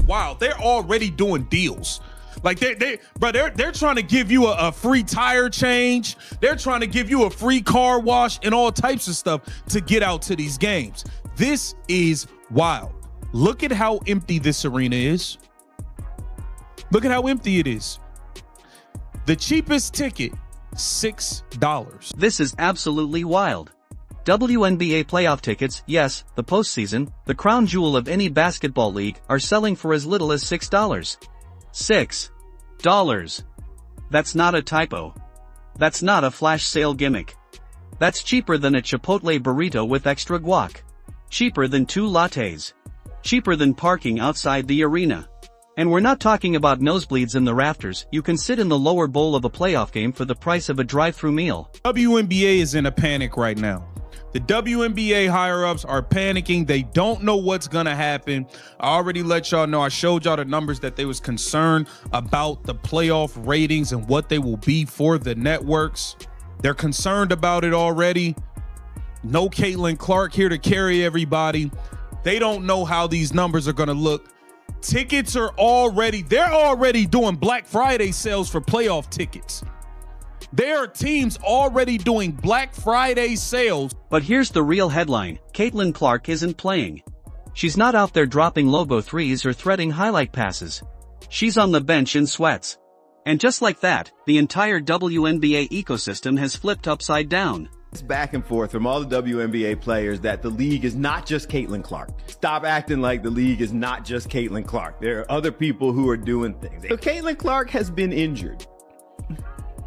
wild. They're already doing deals. Like they're trying to give you a free tire change. They're trying to give you a free car wash and all types of stuff to get out to these games. This is wild. Look at how empty this arena is. Look at how empty it is. The cheapest ticket, $6. This is absolutely wild. WNBA playoff tickets, yes, the postseason, the crown jewel of any basketball league, are selling for as little as $6. $6. That's not a typo. That's not a flash sale gimmick. That's cheaper than a Chipotle burrito with extra guac. Cheaper than 2 lattes. Cheaper than parking outside the arena. And we're not talking about nosebleeds in the rafters. You can sit in the lower bowl of a playoff game for the price of a drive-through meal. WNBA is in a panic right now. The WNBA higher-ups are panicking. They don't know what's going to happen. I already let y'all know. I showed y'all the numbers that they was concerned about the playoff ratings and what they will be for the networks. They're concerned about it already. No Caitlin Clark here to carry everybody. They don't know how these numbers are going to look. Tickets are they're already doing Black Friday sales for playoff tickets. There are teams already doing Black Friday sales. But here's the real headline. Caitlin Clark isn't playing. She's not out there dropping logo threes or threading highlight passes. She's on the bench in sweats. And just like that, the entire WNBA ecosystem has flipped upside down. It's back and forth from all the WNBA players that the league is not just Caitlin Clark. Stop acting like the league is not just Caitlin Clark. There are other people who are doing things. So Caitlin Clark has been injured,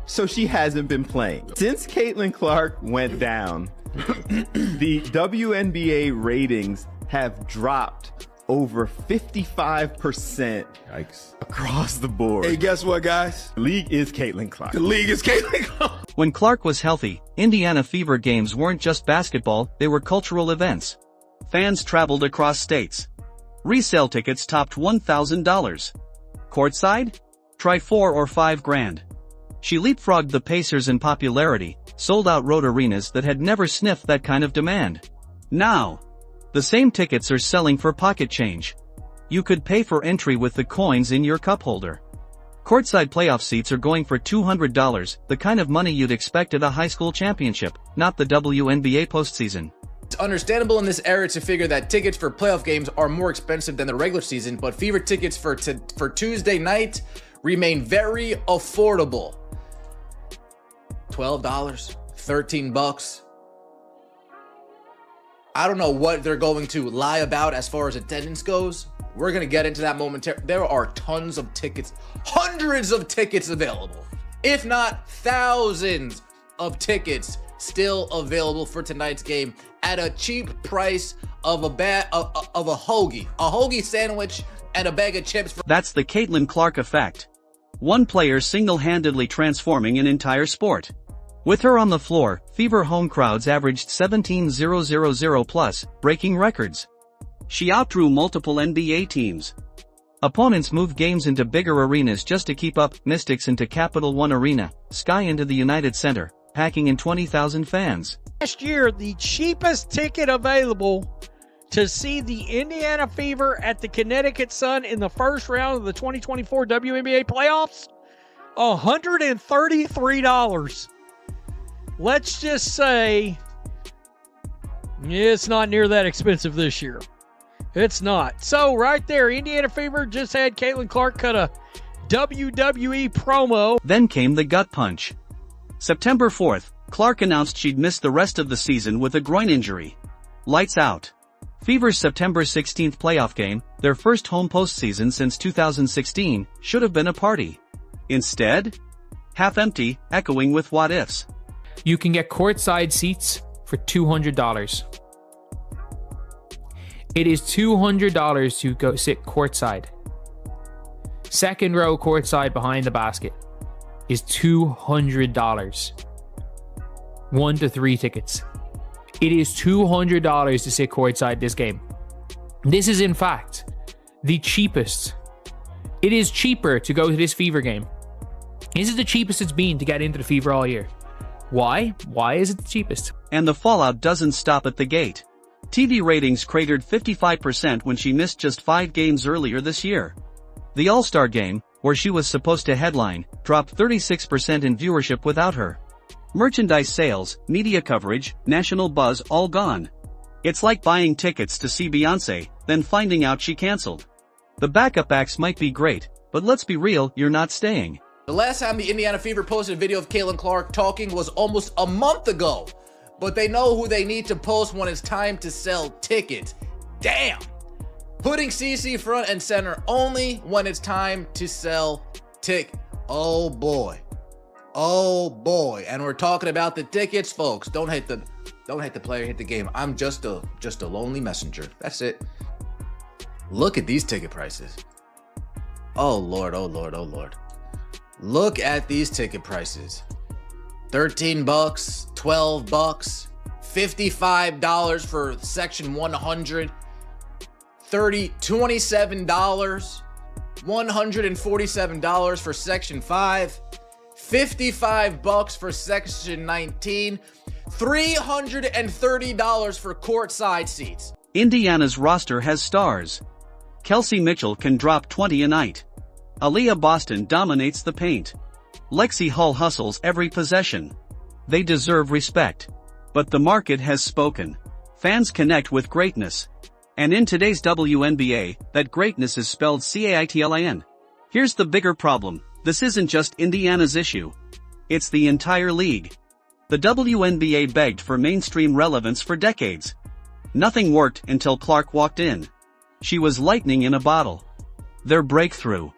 so she hasn't been playing. Since Caitlin Clark went down, the WNBA ratings have dropped over 55%. Yikes. Across the board. Hey, guess what, guys? The league is Caitlin Clark. The league is Caitlin Clark. When Clark was healthy, Indiana Fever games weren't just basketball, they were cultural events. Fans traveled across states. Resale tickets topped $1,000. Courtside? Try 4 or 5 grand. She leapfrogged the Pacers in popularity, sold out road arenas that had never sniffed that kind of demand. Now, the same tickets are selling for pocket change. You could pay for entry with the coins in your cup holder. Courtside playoff seats are going for $200, the kind of money you'd expect at a high school championship, not the WNBA postseason. It's understandable in this era to figure that tickets for playoff games are more expensive than the regular season, but Fever tickets for Tuesday night remain very affordable. $12, $13. I don't know what they're going to lie about as far as attendance goes. We're going to get into that momentarily. There are tons of tickets, hundreds of tickets available, if not thousands of tickets still available for tonight's game at a cheap price of a hoagie sandwich and a bag of chips. That's the Caitlin Clark effect. One player single-handedly transforming an entire sport. With her on the floor, Fever home crowds averaged 17,000 plus, breaking records. She outdrew multiple NBA teams. Opponents moved games into bigger arenas just to keep up, Mystics into Capital One Arena, Sky into the United Center, packing in 20,000 fans. Last year, the cheapest ticket available to see the Indiana Fever at the Connecticut Sun in the first round of the 2024 WNBA playoffs, $133. Let's just say it's not near that expensive this year. It's not. So right there, Indiana Fever just had Caitlin Clark cut a WWE promo. Then came the gut punch. September 4th, Clark announced she'd miss the rest of the season with a groin injury. Lights out. Fever's September 16th playoff game, their first home postseason since 2016, should have been a party. Instead, half empty, echoing with what ifs. You can get courtside seats for $200. It is $200 to go sit courtside. Second row courtside behind the basket is $200. 1 to 3 tickets. It is $200 to sit courtside this game. This is in fact the cheapest. It is cheaper to go to this Fever game. This is the cheapest it's been to get into the Fever all year. Why? Why is it the cheapest? And the fallout doesn't stop at the gate. TV ratings cratered 55% when she missed just 5 games earlier this year. The All-Star Game, where she was supposed to headline, dropped 36% in viewership without her. Merchandise sales, media coverage, national buzz all gone. It's like buying tickets to see Beyoncé, then finding out she canceled. The backup acts might be great, but let's be real, you're not staying. The last time the Indiana Fever posted a video of Caitlin Clark talking was almost a month ago. But they know who they need to post when it's time to sell tickets. Damn! Putting CC front and center only when it's time to sell Oh boy. Oh boy. And we're talking about the tickets, folks. Don't hate the player, hit the game. I'm just a lonely messenger. That's it. Look at these ticket prices. Oh Lord, oh Lord, oh Lord. Look at these ticket prices. $13, $12, $55 for section 100, $27, $147 for section 5, $55 for section 19, $330 for courtside seats. Indiana's roster has stars. Kelsey Mitchell can drop 20 a night. Aaliyah Boston dominates the paint. Lexi Hull hustles every possession. They deserve respect. But the market has spoken. Fans connect with greatness. And in today's WNBA, that greatness is spelled CAITLIN. Here's the bigger problem. This isn't just Indiana's issue. It's the entire league. The WNBA begged for mainstream relevance for decades. Nothing worked until Clark walked in. She was lightning in a bottle. Their breakthrough.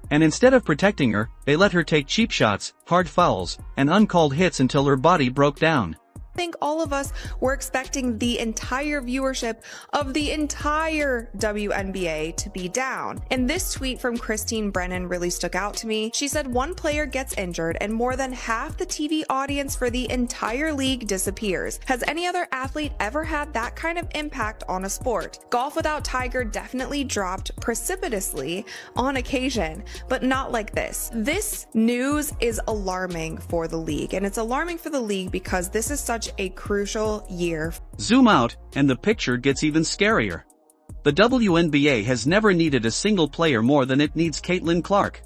And instead of protecting her, they let her take cheap shots, hard fouls, and uncalled hits until her body broke down. I think all of us were expecting the entire viewership of the entire WNBA to be down. And this tweet from Christine Brennan really stuck out to me. She said one player gets injured and more than half the TV audience for the entire league disappears. Has any other athlete ever had that kind of impact on a sport? Golf without Tiger definitely dropped precipitously on occasion, but not like this. This news is alarming for the league, and it's alarming for the league because this is such a crucial year. Zoom out, and the picture gets even scarier. The WNBA has never needed a single player more than it needs Caitlin Clark.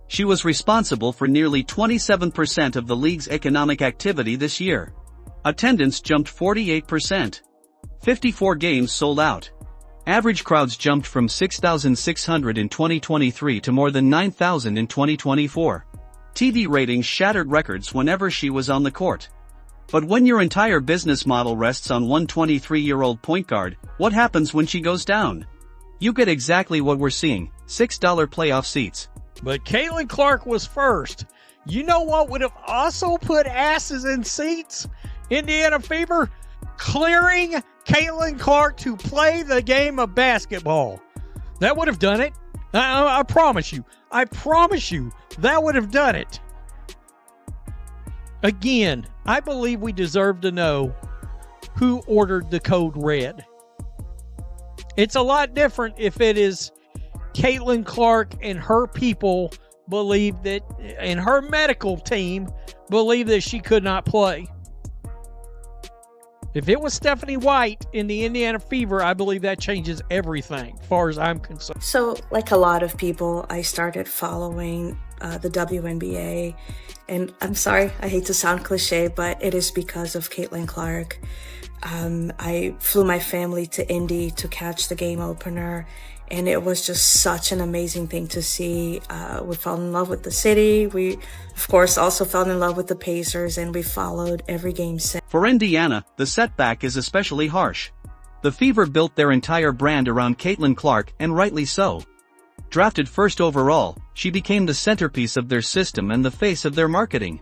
She was responsible for nearly 27% of the league's economic activity this year. Attendance jumped 48%. 54 games sold out. Average crowds jumped from 6,600 in 2023 to more than 9,000 in 2024. TV ratings shattered records whenever she was on the court. But when your entire business model rests on one 23-year-old point guard, what happens when she goes down? You get exactly what we're seeing, $6 playoff seats. But Caitlin Clark was first. You know what would have also put asses in seats? Indiana Fever clearing Caitlin Clark to play the game of basketball. That would have done it. I promise you. I promise you that would have done it. Again, I believe we deserve to know who ordered the code red. It's a lot different if it is Caitlin Clark and her people believe that, and her medical team believe that she could not play. If it was Stephanie White in the Indiana Fever, I believe that changes everything, as far as I'm concerned. So, like a lot of people, I started following the WNBA. And I'm sorry, I hate to sound cliche, but it is because of Caitlin Clark. I flew my family to Indy to catch the game opener, and it was just such an amazing thing to see. We fell in love with the city. We, of course, also fell in love with the Pacers, and we followed every game since. For Indiana, the setback is especially harsh. The Fever built their entire brand around Caitlin Clark, and rightly so. Drafted first overall, she became the centerpiece of their system and the face of their marketing.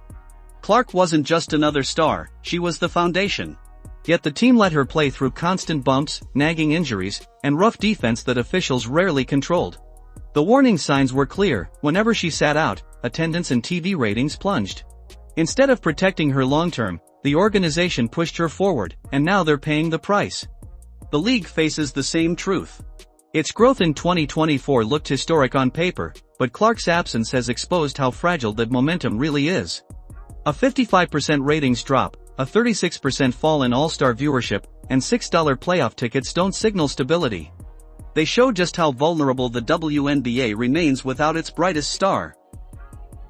Clark wasn't just another star, she was the foundation. Yet the team let her play through constant bumps, nagging injuries, and rough defense that officials rarely controlled. The warning signs were clear. Whenever she sat out, attendance and TV ratings plunged. Instead of protecting her long-term, the organization pushed her forward, and now they're paying the price. The league faces the same truth. Its growth in 2024 looked historic on paper, but Clark's absence has exposed how fragile that momentum really is. A 55% ratings drop, A 36% fall in All-Star viewership, and $6 playoff tickets don't signal stability. They show just how vulnerable the WNBA remains without its brightest star.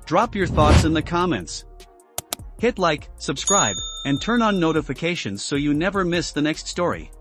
Drop your thoughts in the comments. Hit like, subscribe, and turn on notifications so you never miss the next story.